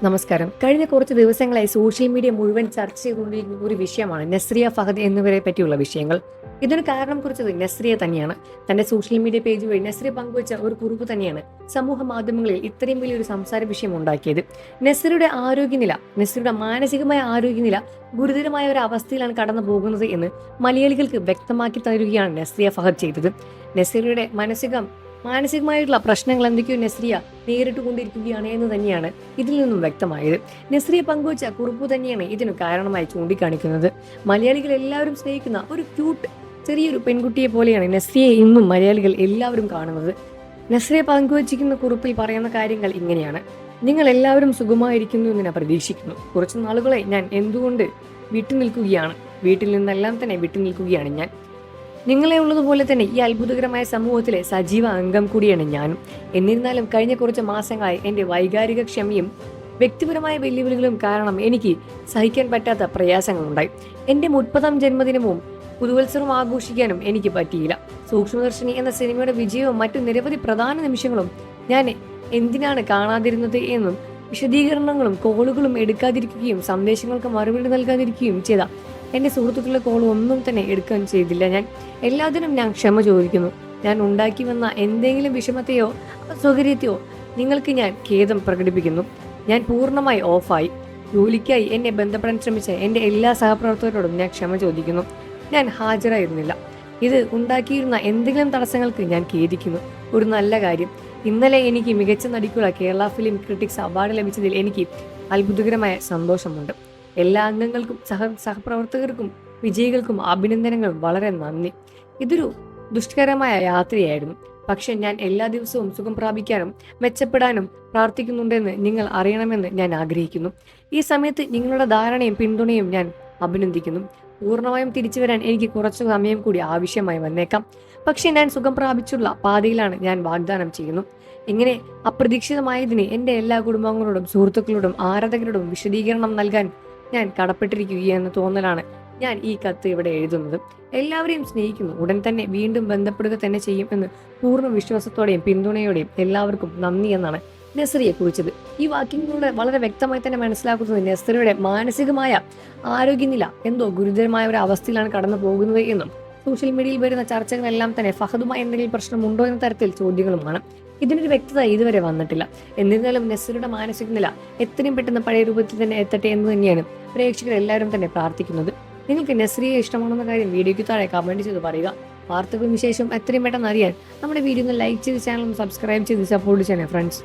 നമസ്കാരം. കഴിഞ്ഞ കുറച്ച് ദിവസങ്ങളായി സോഷ്യൽ മീഡിയ മുഴുവൻ ചർച്ച ചെയ്തുകൊണ്ടിരിക്കുന്ന ഒരു വിഷയമാണ് നസ്രിയ ഫഹദ് എന്നിവരെ പറ്റിയുള്ള വിഷയങ്ങൾ. ഇതിന് കാരണം കുറിച്ചത് നസ്രിയ തന്നെയാണ്. തന്റെ സോഷ്യൽ മീഡിയ പേജ് വഴി നസ്രിയ പങ്കുവച്ച ഒരു കുറിപ്പ് തന്നെയാണ് സമൂഹ മാധ്യമങ്ങളിൽ ഇത്രയും വലിയൊരു സംസാര വിഷയം ഉണ്ടാക്കിയത്. നസ്രിയുടെ മാനസികമായ ആരോഗ്യനില ഗുരുതരമായ ഒരു അവസ്ഥയിലാണ് കടന്നു പോകുന്നത് എന്ന് മലയാളികൾക്ക് വ്യക്തമാക്കി തരുകയാണ് നസ്രിയ ഫഹദ് ചെയ്തത്. നസ്രിയയുടെ മാനസികമായിട്ടുള്ള പ്രശ്നങ്ങൾ എന്തൊക്കെയോ നസ്രിയ നേരിട്ടുകൊണ്ടിരിക്കുകയാണ് എന്ന് തന്നെയാണ് ഇതിൽ നിന്നും വ്യക്തമായത്. നസ്രിയ പങ്കുവച്ച കുറിപ്പ് തന്നെയാണ് ഇതിനു കാരണമായി ചൂണ്ടിക്കാണിക്കുന്നത്. മലയാളികൾ എല്ലാവരും സ്നേഹിക്കുന്ന ഒരു ക്യൂട്ട് ചെറിയൊരു പെൺകുട്ടിയെ പോലെയാണ് നസ്രിയെ ഇന്നും മലയാളികൾ എല്ലാവരും കാണുന്നത്. നസ്രിയ പങ്കുവച്ചിരിക്കുന്ന കുറിപ്പിൽ പറയുന്ന കാര്യങ്ങൾ ഇങ്ങനെയാണ്: നിങ്ങൾ എല്ലാവരും സുഖമായിരിക്കുന്നു എന്ന് ഞാൻ പ്രതീക്ഷിക്കുന്നു. കുറച്ചു നാളുകളെ ഞാൻ എന്തുകൊണ്ട് വീട്ടിൽ നിന്നെല്ലാം തന്നെ വിട്ടുനിൽക്കുകയാണ് ഞാൻ. നിങ്ങളെ ഉള്ളതുപോലെ തന്നെ ഈ അത്ഭുതകരമായ സമൂഹത്തിലെ സജീവ അംഗം കൂടിയാണ് ഞാനും. എന്നിരുന്നാലും കഴിഞ്ഞ കുറച്ച് മാസങ്ങളായി എൻ്റെ വൈകാരിക ക്ഷമയും വ്യക്തിപരമായ വെല്ലുവിളികളും കാരണം എനിക്ക് സഹിക്കാൻ പറ്റാത്ത പ്രയാസങ്ങളുണ്ടായി. എൻ്റെ 30ാം ജന്മദിനവും പുതുവത്സരവും ആഘോഷിക്കാനും എനിക്ക് പറ്റിയില്ല. സൂക്ഷ്മദർശിനി എന്ന സിനിമയുടെ വിജയവും മറ്റു നിരവധി പ്രധാന നിമിഷങ്ങളും ഞാൻ എന്തിനാണ് കാണാതിരുന്നത് എന്നും വിശദീകരണങ്ങളും കോളുകളും എടുക്കാതിരിക്കുകയും സന്ദേശങ്ങൾക്ക് മറുപടി നൽകാതിരിക്കുകയും ചെയ്ത എൻ്റെ സുഹൃത്തുക്കളുടെ കോൾ ഒന്നും തന്നെ എടുക്കാൻ ചെയ്തില്ല. എല്ലാത്തിനും ഞാൻ ക്ഷമ ചോദിക്കുന്നു. ഞാൻ ഉണ്ടാക്കി വന്ന എന്തെങ്കിലും വിഷമത്തെയോ അസൗകര്യത്തെയോ നിങ്ങൾക്ക് ഞാൻ ഖേദം പ്രകടിപ്പിക്കുന്നു. ഞാൻ പൂർണ്ണമായി ഓഫായി. ജോലിക്കായി എന്നെ ബന്ധപ്പെടാൻ ശ്രമിച്ച എൻ്റെ എല്ലാ സഹപ്രവർത്തകരോടും ഞാൻ ക്ഷമ ചോദിക്കുന്നു. ഞാൻ ഹാജരായിരുന്നില്ല. ഇത് ഉണ്ടാക്കിയിരുന്ന എന്തെങ്കിലും തടസ്സങ്ങൾക്ക് ഞാൻ ഖേദിക്കുന്നു. ഒരു നല്ല കാര്യം, ഇന്നലെ എനിക്ക് മികച്ച നടിക്കുള്ള കേരള ഫിലിം ക്രിട്ടിക്സ് അവാർഡ് ലഭിച്ചതിൽ എനിക്ക് അത്ഭുതകരമായ സന്തോഷമുണ്ട്. എല്ലാ അംഗങ്ങൾക്കും സഹപ്രവർത്തകർക്കും വിജയികൾക്കും അഭിനന്ദനങ്ങൾ. വളരെ നന്ദി. ഇതൊരു ദുഷ്കരമായ യാത്രയായിരുന്നു. പക്ഷെ ഞാൻ എല്ലാ ദിവസവും സുഖം പ്രാപിക്കാനും മെച്ചപ്പെടാനും പ്രാർത്ഥിക്കുന്നുണ്ടെന്ന് നിങ്ങൾ അറിയണമെന്ന് ഞാൻ ആഗ്രഹിക്കുന്നു. ഈ സമയത്ത് നിങ്ങളുടെ ധാരണയും പിന്തുണയും ഞാൻ അഭിനന്ദിക്കുന്നു. പൂർണ്ണമായും തിരിച്ചു വരാൻ എനിക്ക് കുറച്ചു സമയം കൂടി ആവശ്യമായി വന്നേക്കാം. പക്ഷെ ഞാൻ സുഖം പ്രാപിച്ചുള്ള പാതയിലാണ് ഞാൻ വാഗ്ദാനം ചെയ്യുന്നു. ഇങ്ങനെ അപ്രതീക്ഷിതമായതിന് എൻ്റെ എല്ലാ കുടുംബാംഗങ്ങളോടും സുഹൃത്തുക്കളോടും ആരാധകരോടും വിശദീകരണം നൽകാൻ ഞാൻ കടപ്പെട്ടിരിക്കുകയെന്ന തോന്നലാണ് ഞാൻ ഈ കത്ത് ഇവിടെ എഴുതുന്നത്. എല്ലാവരെയും സ്നേഹിക്കുന്നു. ഉടൻ തന്നെ വീണ്ടും ബന്ധപ്പെടുക തന്നെ ചെയ്യും എന്ന് പൂർണ്ണ വിശ്വാസത്തോടെയും പിന്തുണയോടെയും എല്ലാവർക്കും നന്ദി എന്നാണ് നസ്രിയെ കുറിച്ചത്. ഈ വാക്യങ്ങളിലൂടെ വളരെ വ്യക്തമായി തന്നെ മനസ്സിലാക്കുന്നത് നസ്രിയുടെ മാനസികമായ ആരോഗ്യനില എന്തോ ഗുരുതരമായ ഒരു അവസ്ഥയിലാണ് കടന്നു പോകുന്നത് എന്നും സോഷ്യൽ മീഡിയയിൽ വരുന്ന ചർച്ചകളെല്ലാം തന്നെ ഫഹദുമായി എന്തെങ്കിലും പ്രശ്നമുണ്ടോ എന്ന തരത്തിൽ ചോദ്യങ്ങളുമാണ്. ഇതിനൊരു വ്യക്തത ഇതുവരെ വന്നിട്ടില്ല. എന്നിരുന്നാലും നസ്രിയുടെ മാനസിക നില എത്രയും പെട്ടെന്ന് പഴയ രൂപത്തിൽ തന്നെ എത്തട്ടെ എന്ന് തന്നെയാണ് പ്രേക്ഷകർ എല്ലാവരും തന്നെ പ്രാർത്ഥിക്കുന്നത്. നിങ്ങൾക്ക് നസ്രിയെ ഇഷ്ടമാണെന്ന കാര്യം വീഡിയോയ്ക്ക് താഴെ കമന്റ് ചെയ്ത് പറയുക. വാർത്തകളും വിശേഷവും എത്രയും പെട്ടെന്ന് അറിയാൻ നമ്മുടെ വീഡിയോ ഒന്ന് ലൈക്ക് ചെയ്ത് ചാനൽ ഒന്ന് സബ്സ്ക്രൈബ് ചെയ്ത് സപ്പോർട്ട് ചെയ്യണേ ഫ്രണ്ട്സ്.